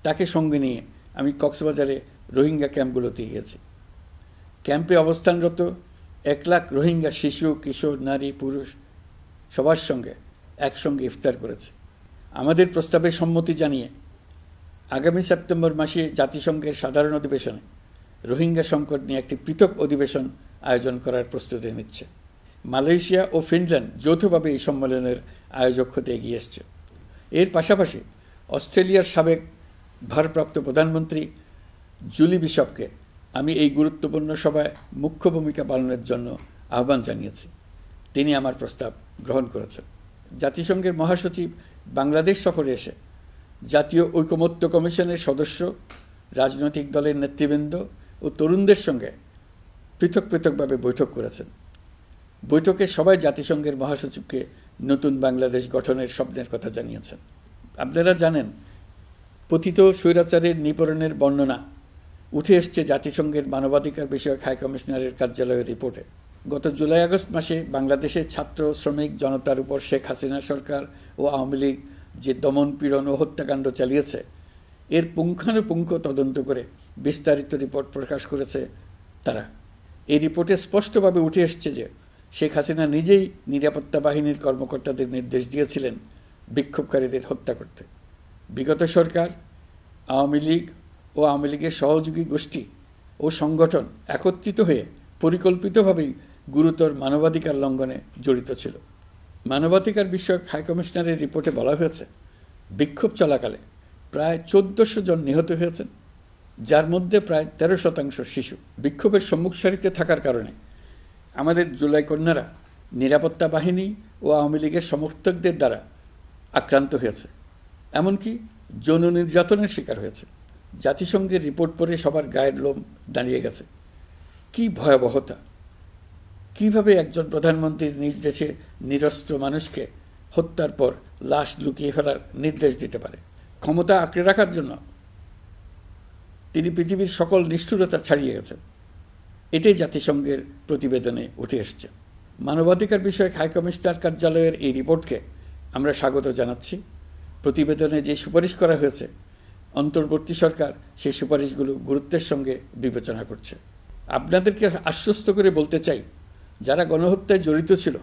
তাকে সঙ্গে নিয়ে আমি কক্সবাজারে রোহিঙ্গা ক্যাম্পগুলোতে গিয়েছি। ক্যাম্পে অবস্থানরত 1 লাখ রোহিঙ্গা শিশু, কিশোর, নারী, পুরুষ সবার সঙ্গে একসঙ্গে ইফতার করেছে। আমাদের প্রস্তাবে সম্মতি জানিয়ে আগামী সেপ্টেম্বর মাসে জাতিসংঘের সাধারণ অধিবেশনে রোহিঙ্গা সংকট নিয়ে একটি পৃথক অধিবেশন আয়োজন করার প্রস্তুতি নিচ্ছে। মালয়েশিয়া ও ফিনল্যান্ড যৌথভাবে এই সম্মেলনের আয়োজক হতে এগিয়ে এসছে। এর পাশাপাশি অস্ট্রেলিয়ার সাবেক ভারপ্রাপ্ত প্রধানমন্ত্রী জুলি বিশপকে আমি এই গুরুত্বপূর্ণ সভায় মুখ্য ভূমিকা পালনের জন্য আহ্বান জানিয়েছি। তিনি আমার প্রস্তাব গ্রহণ করেছেন। জাতিসংঘের মহাসচিব বাংলাদেশ সফরে এসে জাতীয় ঐকমত্য কমিশনের সদস্য, রাজনৈতিক দলের নেতৃবৃন্দ ও তরুণদের সঙ্গে পৃথক পৃথকভাবে বৈঠক করেছেন। বৈঠকে সবাই জাতিসংঘের মহাসচিবকে নতুন বাংলাদেশ গঠনের স্বপ্নের কথা জানিয়েছেন। আপনারা জানেন, পতিত স্বৈরাচারের নিপীড়নের বর্ণনা উঠে এসছে জাতিসংঘের মানবাধিকার বিষয়ক হাই কমিশনারের কার্যালয়ের রিপোর্টে। গত জুলাই-আগস্ট মাসে বাংলাদেশের ছাত্র, শ্রমিক জনতার উপর শেখ হাসিনা সরকার ও আওয়ামী লীগ যে দমন, পীড়ন ও হত্যাকাণ্ড চালিয়েছে এর পুঙ্খানুপুঙ্খ তদন্ত করে বিস্তারিত রিপোর্ট প্রকাশ করেছে তারা। এই রিপোর্টে স্পষ্টভাবে উঠে এসছে যে শেখ হাসিনা নিজেই নিরাপত্তা বাহিনীর কর্মকর্তাদের নির্দেশ দিয়েছিলেন বিক্ষোভকারীদের হত্যা করতে। বিগত সরকার, আওয়ামী লীগ ও আওয়ামী লীগের সহযোগী গোষ্ঠী ও সংগঠন একত্রিত হয়ে পরিকল্পিতভাবেই গুরুতর মানবাধিকার লঙ্ঘনে জড়িত ছিল। মানবাধিকার বিষয়ক হাইকমিশনারের রিপোর্টে বলা হয়েছে, বিক্ষোভ চলাকালে প্রায় ১৪০০ জন নিহত হয়েছেন, যার মধ্যে প্রায় ১৩% শিশু। বিক্ষোভের সম্মুখ সারিতে থাকার কারণে আমাদের জুলাই কন্যারা নিরাপত্তা বাহিনী ও আওয়ামী লীগের সমর্থকদের দ্বারা আক্রান্ত হয়েছে, এমনকি যৌন নির্যাতনের শিকার হয়েছে। জাতিসংঘের রিপোর্ট পড়ে সবার গায়ের লোম দাঁড়িয়ে গেছে। কি ভয়াবহতা! কিভাবে একজন প্রধানমন্ত্রীর নিজ দেশে নিরস্ত্র মানুষকে হত্যার পর লাশ লুকিয়ে ফেলার নির্দেশ দিতে পারে? ক্ষমতা আঁকড়ে রাখার জন্য তিনি পৃথিবীর সকল নিষ্ঠুরতা ছাড়িয়ে গেছেন। এটাই জাতিসংঘের প্রতিবেদনে উঠে এসছে। মানবাধিকার বিষয়ক হাইকমিশনার কার্যালয়ের এই রিপোর্টকে আমরা স্বাগত জানাচ্ছি। প্রতিবেদনে যে সুপারিশ করা হয়েছে, অন্তর্বর্তী সরকার সেই সুপারিশগুলো গুরুত্বের সঙ্গে বিবেচনা করছে। আপনাদেরকে আশ্বস্ত করে বলতে চাই, যারা গণহত্যায় জড়িত ছিল,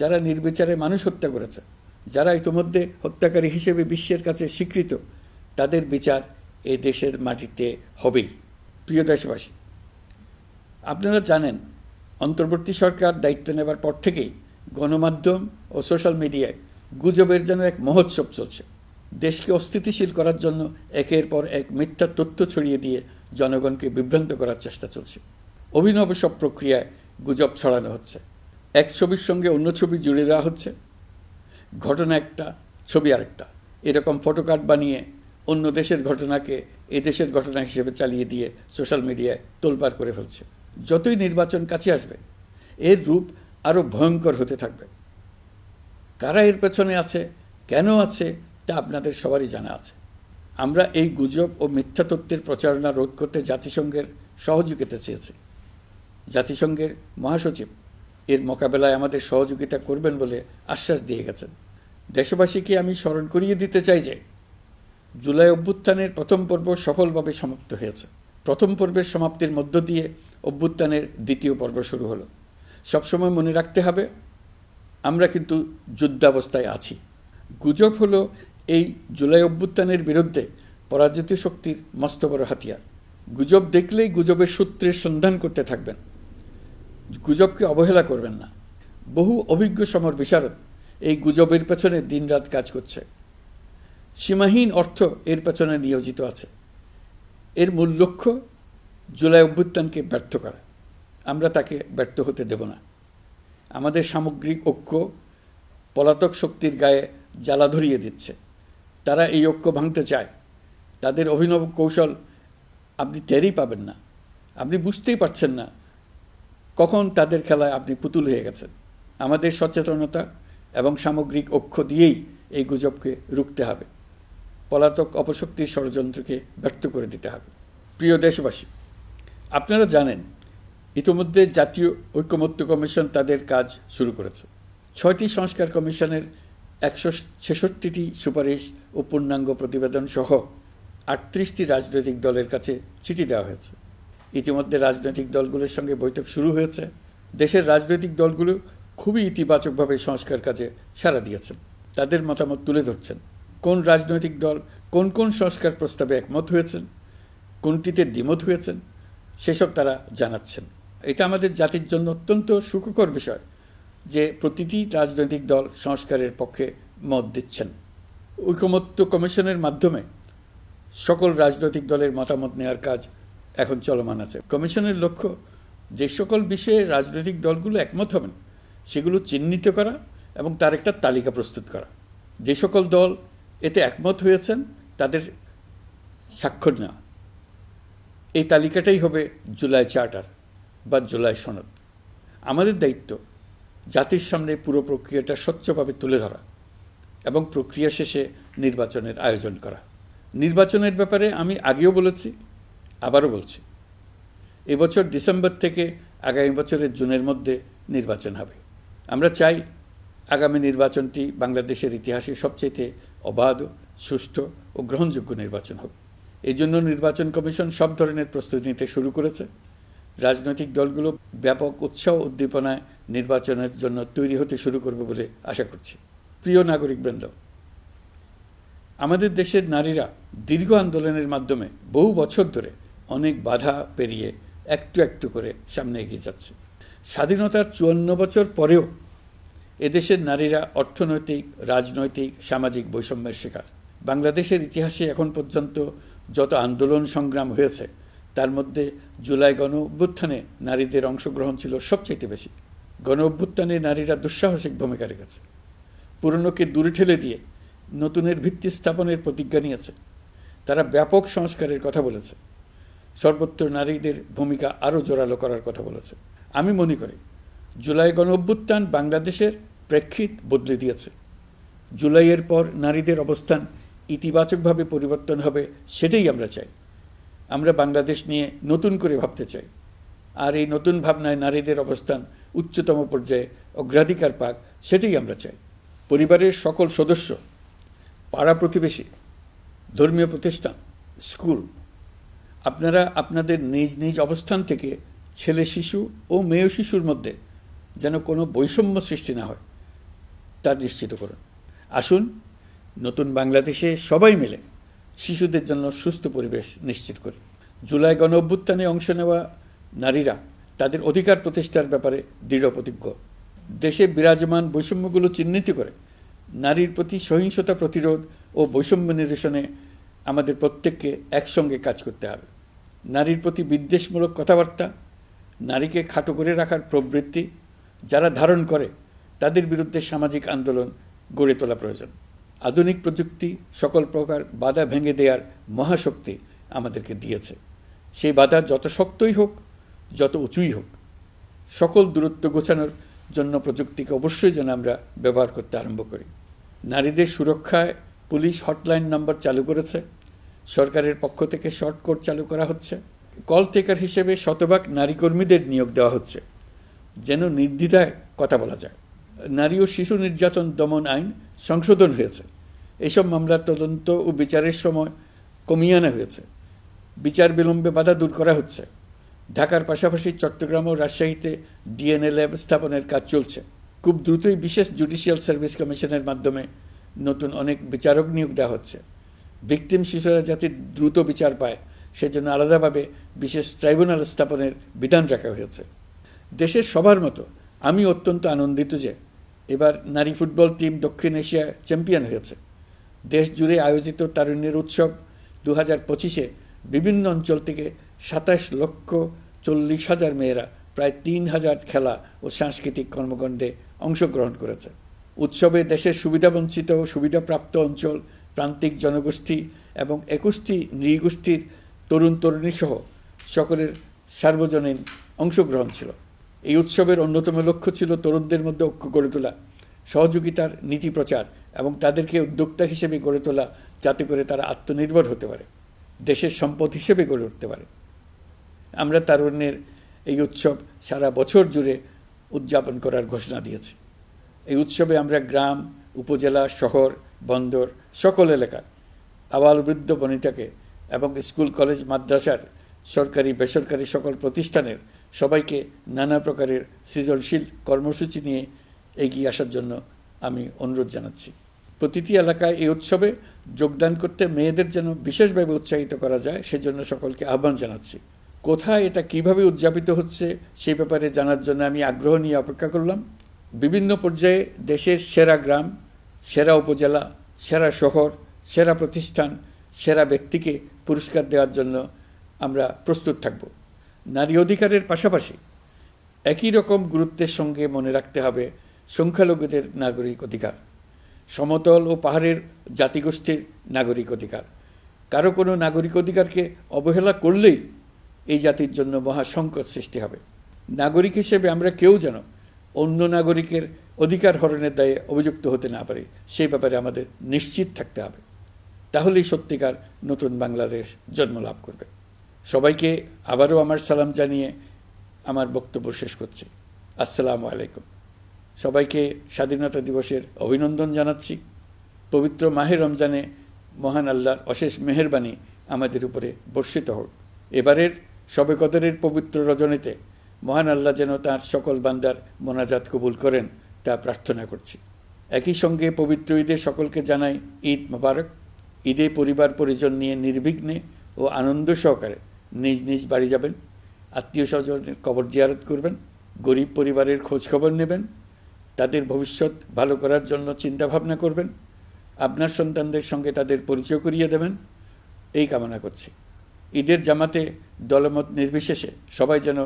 যারা নির্বিচারে মানুষ হত্যা করেছে, যারা ইতিমধ্যে হত্যাকারী হিসেবে বিশ্বের কাছে স্বীকৃত, তাদের বিচার এ দেশের মাটিতে হবেই। প্রিয় দেশবাসী, আপনারা জানেন অন্তর্বর্তী সরকার দায়িত্ব নেবার পর থেকেই গণমাধ্যম ও সোশ্যাল মিডিয়ায় গুজবের যেন এক মহোৎসব চলছে। দেশকে অস্থিতিশীল করার জন্য একের পর এক মিথ্যা তথ্য ছড়িয়ে দিয়ে জনগণকে বিভ্রান্ত করার চেষ্টা চলছে। অভিনব সব প্রক্রিয়ায় গুজব ছড়ানো হচ্ছে। এক ছবির সঙ্গে অন্য ছবি জুড়ে দেওয়া হচ্ছে, ঘটনা একটা, ছবি আরেকটা। এরকম ফটোকার্ড বানিয়ে অন্য দেশের ঘটনাকে এ দেশের ঘটনা হিসেবে চালিয়ে দিয়ে সোশ্যাল মিডিয়ায় তোলপাড় করে ফেলছে। যতই নির্বাচন কাছে আসবে, এর রূপ আরও ভয়ঙ্কর হতে থাকবে। কারা এর পেছনে আছে, কেন আছে, তা আপনাদের সবারই জানা আছে। আমরা এই গুজব ও মিথ্যা তথ্যের প্রচারণা রোধ করতে জাতিসংঘের সহযোগিতা চেয়েছি। জাতিসংঘের মহাসচিব এর মোকাবেলায় আমাদের সহযোগিতা করবেন বলে আশ্বাস দিয়ে গেছেন। দেশবাসীকে আমি স্মরণ করিয়ে দিতে চাই যে জুলাই অভ্যুত্থানের প্রথম পর্ব সফলভাবে সমাপ্ত হয়েছে। প্রথম পর্বের সমাপ্তির মধ্য দিয়ে অভ্যুত্থানের দ্বিতীয় পর্ব শুরু হলো। সবসময় মনে রাখতে হবে, আমরা কিন্তু যুদ্ধাবস্থায় আছি। গুজব হলো এই জুলাই অভ্যুত্থানের বিরুদ্ধে পরাজিত শক্তির মস্ত বড় হাতিয়ার। গুজব দেখলেই গুজবের সূত্রের সন্ধান করতে থাকবেন, গুজবকে অবহেলা করবেন না। বহু অভিজ্ঞ সমর বিশারদ এই গুজবের পেছনে দিনরাত কাজ করছে। সীমাহীন অর্থ এর পেছনে নিয়োজিত আছে। এর মূল লক্ষ্য জুলাই অভ্যুত্থানকে ব্যর্থ করা। আমরা তাকে ব্যর্থ হতে দেব না। আমাদের সামগ্রিক ঐক্য পলাতক শক্তির গায়ে জ্বালা ধরিয়ে দিচ্ছে। তারা এই ঐক্য ভাঙতে চায়। তাদের অভিনব কৌশল আপনি টেরই পাবেন না। আপনি বুঝতেই পারছেন না কখন তাদের খেলায় আপনি পুতুল হয়ে গেছেন। আমাদের সচেতনতা এবং সামগ্রিক ঐক্য দিয়েই এই গুজবকে রুখতে হবে। পলাতক অপশক্তির ষড়যন্ত্রকে ব্যর্থ করে দিতে হবে। প্রিয় দেশবাসী, আপনারা জানেন ইতিমধ্যে জাতীয় ঐকমত্য কমিশন তাদের কাজ শুরু করেছে। 6টি সংস্কার কমিশনের 166টি সুপারিশ ও পূর্ণাঙ্গ প্রতিবেদন সহ 38টি রাজনৈতিক দলের কাছে চিঠি দেওয়া হয়েছে। ইতিমধ্যে রাজনৈতিক দলগুলোর সঙ্গে বৈঠক শুরু হয়েছে। দেশের রাজনৈতিক দলগুলো খুবই ইতিবাচকভাবে সংস্কার কাজে সাড়া দিয়েছেন। তাদের মতামত তুলে ধরছেন। কোন রাজনৈতিক দল কোন কোন সংস্কার প্রস্তাবে একমত হয়েছেন, কোনটিতে দ্বিমত হয়েছেন, সেসব তারা জানাচ্ছেন। এটা আমাদের জাতির জন্য অত্যন্ত সুখকর বিষয় যে প্রতিটি রাজনৈতিক দল সংস্কারের পক্ষে মত দিচ্ছেন। ঐকমত্য কমিশনের মাধ্যমে সকল রাজনৈতিক দলের মতামত নেওয়ার কাজ এখন চলমান আছে। কমিশনের লক্ষ্য যে সকল বিষয়ে রাজনৈতিক দলগুলো একমত হবেন সেগুলো চিহ্নিত করা এবং তার একটা তালিকা প্রস্তুত করা। যে সকল দল এতে একমত হয়েছেন তাদের স্বাক্ষর নেওয়া। এই তালিকাটাই হবে জুলাই চার্টার বা জুলাই সনদ। আমাদের দায়িত্ব জাতির সামনে পুরো প্রক্রিয়াটা স্বচ্ছভাবে তুলে ধরা এবং প্রক্রিয়া শেষে নির্বাচনের আয়োজন করা। নির্বাচনের ব্যাপারে আমি আগেও বলেছি, আবারও বলছি, এবছর ডিসেম্বর থেকে আগামী বছরের জুনের মধ্যে নির্বাচন হবে। আমরা চাই আগামী নির্বাচনটি বাংলাদেশের ইতিহাসে সবচেয়ে অবাধ, সুষ্ঠু ও গ্রহণযোগ্য নির্বাচন হবে। এই জন্য নির্বাচন কমিশন সব ধরনের প্রস্তুতি নিতে শুরু করেছে। রাজনৈতিক দলগুলো ব্যাপক উৎসাহ উদ্দীপনায় নির্বাচনের জন্য তৈরি হতে শুরু করবে বলে আশা করছি। প্রিয় নাগরিকবৃন্দ, আমাদের দেশের নারীরা দীর্ঘ আন্দোলনের মাধ্যমে বহু বছর ধরে অনেক বাধা পেরিয়ে একটু একটু করে সামনে এগিয়ে যাচ্ছে। স্বাধীনতার 54 বছর পরেও এদেশের নারীরা অর্থনৈতিক, রাজনৈতিক, সামাজিক বৈষম্যের শিকার। বাংলাদেশের ইতিহাসে এখন পর্যন্ত যত আন্দোলন সংগ্রাম হয়েছে তার মধ্যে জুলাই গণ অভ্যুত্থানে নারীদের অংশগ্রহণ ছিল সবচেয়ে বেশি। গণ অভ্যুত্থানে নারীরা দুঃসাহসিক ভূমিকা রেখেছে, পুরনোকে দূরে ঠেলে দিয়ে নতুনের ভিত্তি স্থাপনের প্রতিজ্ঞা নিয়েছে। তারা ব্যাপক সংস্কারের কথা বলেছে, সর্বত্র নারীদের ভূমিকা আরও জোরালো করার কথা বলেছে। আমি মনে করি জুলাই গণ অভ্যুত্থান বাংলাদেশের প্রেক্ষিত বদলে দিয়েছে। জুলাইয়ের পর নারীদের অবস্থান ইতিবাচকভাবে পরিবর্তন হবে, সেটাই আমরা চাই। আমরা বাংলাদেশ নিয়ে নতুন করে ভাবতে চাই, আর এই নতুন ভাবনায় নারীদের অবস্থান উচ্চতম পর্যায়ে অগ্রাধিকার পাক, সেটাই আমরা চাই। পরিবারের সকল সদস্য, পাড়া প্রতিবেশী, ধর্মীয় প্রতিষ্ঠান, স্কুল, আপনারা আপনাদের নিজ নিজ অবস্থান থেকে ছেলে শিশু ও মেয়ে শিশুর মধ্যে যেন কোনো বৈষম্য সৃষ্টি না হয় তা নিশ্চিত করুন। আসুন নতুন বাংলাদেশে সবাই মিলে শিশুদের জন্য সুস্থ পরিবেশ নিশ্চিত করি। জুলাই গণ অভ্যুত্থানে অংশ নেওয়া নারীরা তাদের অধিকার প্রতিষ্ঠার ব্যাপারে দৃঢ় প্রতিজ্ঞ। দেশে বিরাজমান বৈষম্যগুলো চিহ্নিত করে নারীর প্রতি সহিংসতা প্রতিরোধ ও বৈষম্য নিরসনে আমাদের প্রত্যেককে একসঙ্গে কাজ করতে হবে। নারীর প্রতি বিদ্বেষমূলক কথাবার্তা, নারীকে খাটো করে রাখার প্রবৃত্তি যারা ধারণ করে তাদের বিরুদ্ধে সামাজিক আন্দোলন গড়ে তোলা প্রয়োজন। আধুনিক প্রযুক্তি সকল প্রকার বাধা ভেঙে দেওয়ার মহাশক্তি আমাদেরকে দিয়েছে। সেই বাধা যত শক্তই হোক, যত উঁচুই হোক, সকল দূরত্ব গোছানোর জন্য প্রযুক্তিকে অবশ্যই যেন আমরা ব্যবহার করতে আরম্ভ করি। নারীদের সুরক্ষায় পুলিশ হটলাইন নম্বর চালু করেছে, সরকারের পক্ষ থেকে শর্ট কোড চালু করা হচ্ছে, কল টেকার হিসেবে শতভাগ নারী কর্মীদের নিয়োগ দেওয়া হচ্ছে যেন নির্দ্বিধায় কথা বলা যায়। নারী ও শিশু নির্যাতন দমন আইন সংশোধন হয়েছে, এসব মামলার তদন্ত ও বিচারের সময় কমিয়ে আনা হয়েছে, বিচার বিলম্বে বাধা দূর করা হচ্ছে। ঢাকার পাশাপাশি চট্টগ্রাম ও রাজশাহীতে ডিএনএ ল্যাব স্থাপনের কাজ চলছে। খুব দ্রুতই বিশেষ জুডিশিয়াল সার্ভিস কমিশনের মাধ্যমে নতুন অনেক বিচারক নিয়োগ দেওয়া হচ্ছে। ভিকটিম শিশুরা যাতে দ্রুত বিচার পায় সেজন্য আলাদাভাবে বিশেষ ট্রাইব্যুনাল স্থাপনের বিধান রাখা হয়েছে। দেশের সবার মতো আমি অত্যন্ত আনন্দিত যে এবার নারী ফুটবল টিম দক্ষিণ এশিয়ায় চ্যাম্পিয়ন হয়েছে। দেশ জুড়ে আয়োজিত তারুণ্যের উৎসব 2025-এ বিভিন্ন অঞ্চল থেকে 27,40,000 মেয়েরা প্রায় 3,000 খেলা ও সাংস্কৃতিক কর্মকাণ্ডে অংশগ্রহণ করেছে। উৎসবে দেশের সুবিধাবঞ্চিত ও সুবিধাপ্রাপ্ত অঞ্চল, প্রান্তিক জনগোষ্ঠী এবং 21টি নৃগোষ্ঠীর তরুণ তরুণী সহ সকলের সার্বজনীন অংশগ্রহণ ছিল। এই উৎসবের অন্যতম লক্ষ্য ছিল তরুণদের মধ্যে ঐক্য গড়ে তোলা, সহযোগিতার নীতি প্রচার এবং তাদেরকে উদ্যোক্তা হিসেবে গড়ে তোলা, যাতে করে তারা আত্মনির্ভর হতে পারে, দেশের সম্পদ হিসেবে গড়ে উঠতে পারে। আমরা তারুণ্যের এই উৎসব সারা বছর জুড়ে উদযাপন করার ঘোষণা দিয়েছি। এই উৎসবে আমরা গ্রাম, উপজেলা, শহর, বন্দর সকল এলাকার আবাল বৃদ্ধ বনিতাকে এবং স্কুল, কলেজ, মাদ্রাসার সরকারি বেসরকারি সকল প্রতিষ্ঠানের সবাইকে নানা প্রকারের সৃজনশীল কর্মসূচি নিয়ে এগিয়ে আসার জন্য আমি অনুরোধ জানাচ্ছি। প্রতিটি এলাকায় এই উৎসবে যোগদান করতে মেয়েদের যেন বিশেষভাবে উৎসাহিত করা যায় সেজন্য সকলকে আহ্বান জানাচ্ছি। কোথায় এটা কিভাবে উদযাপিত হচ্ছে সেই ব্যাপারে জানার জন্য আমি আগ্রহ নিয়ে অপেক্ষা করলাম। বিভিন্ন পর্যায়ে দেশের সেরা গ্রাম, সেরা উপজেলা, সেরা শহর, সেরা প্রতিষ্ঠান, সেরা ব্যক্তিকে পুরস্কার দেওয়ার জন্য আমরা প্রস্তুত থাকব। নারী অধিকারের পাশাপাশি একই রকম গুরুত্বের সঙ্গে মনে রাখতে হবে সংখ্যালঘুদের নাগরিক অধিকার, সমতল ও পাহাড়ের জাতিগোষ্ঠীর নাগরিক অধিকার। কারো কোনো নাগরিক অধিকারকে অবহেলা করলেই এই জাতির জন্য মহা সংকট সৃষ্টি হবে। নাগরিক হিসেবে আমরা কেউ যেন অন্য নাগরিকের অধিকার হরণের দায়ে অভিযুক্ত হতে না পারি, সেই ব্যাপারে আমাদের নিশ্চিত থাকতে হবে। তাহলেই সত্যিকার নতুন বাংলাদেশ জন্ম লাভ করবে। সবাইকে আবারও আমার সালাম জানিয়ে আমার বক্তব্য শেষ করছি। আসসালামু আলাইকুম। সবাইকে স্বাধীনতা দিবসের অভিনন্দন জানাচ্ছি। পবিত্র মাহে রমজানে মহান আল্লাহর অশেষ মেহেরবানি আমাদের উপরে বর্ষিত হোক। এবারের শবে কদরের পবিত্র রজনীতে মহান আল্লাহ যেন তাঁর সকল বান্দার মোনাজাত কবুল করেন তা প্রার্থনা করছি। একই সঙ্গে পবিত্র ঈদে সকলকে জানাই ঈদ মোবারক। ঈদে পরিবার পরিজন নিয়ে নির্বিঘ্নে ও আনন্দ সহকারে নিজ নিজ বাড়ি যাবেন, আত্মীয় স্বজনের কবর জিয়ারত করবেন, গরিব পরিবারের খোঁজখবর নেবেন, তাদের ভবিষ্যৎ ভালো করার জন্য চিন্তাভাবনা করবেন, আপনার সন্তানদের সঙ্গে তাদের পরিচয় করিয়ে দেবেন, এই কামনা করছি। ঈদের জামাতে দলমত নির্বিশেষে সবাই যেন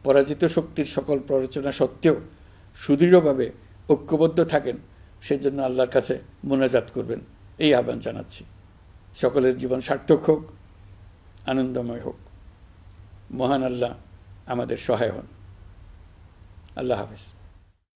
পরাজিত শক্তির সকল প্ররোচনা সত্ত্বেও সুদৃঢ়ভাবে ঐক্যবদ্ধ থাকেন, সেজন্য আল্লাহর কাছে মোনাজাত করবেন, এই আহ্বান জানাচ্ছি। সকলের জীবন সার্থক হোক, আনন্দময় হোক। মহান আল্লাহ আমাদের সহায় হন। আল্লাহ হাফেজ।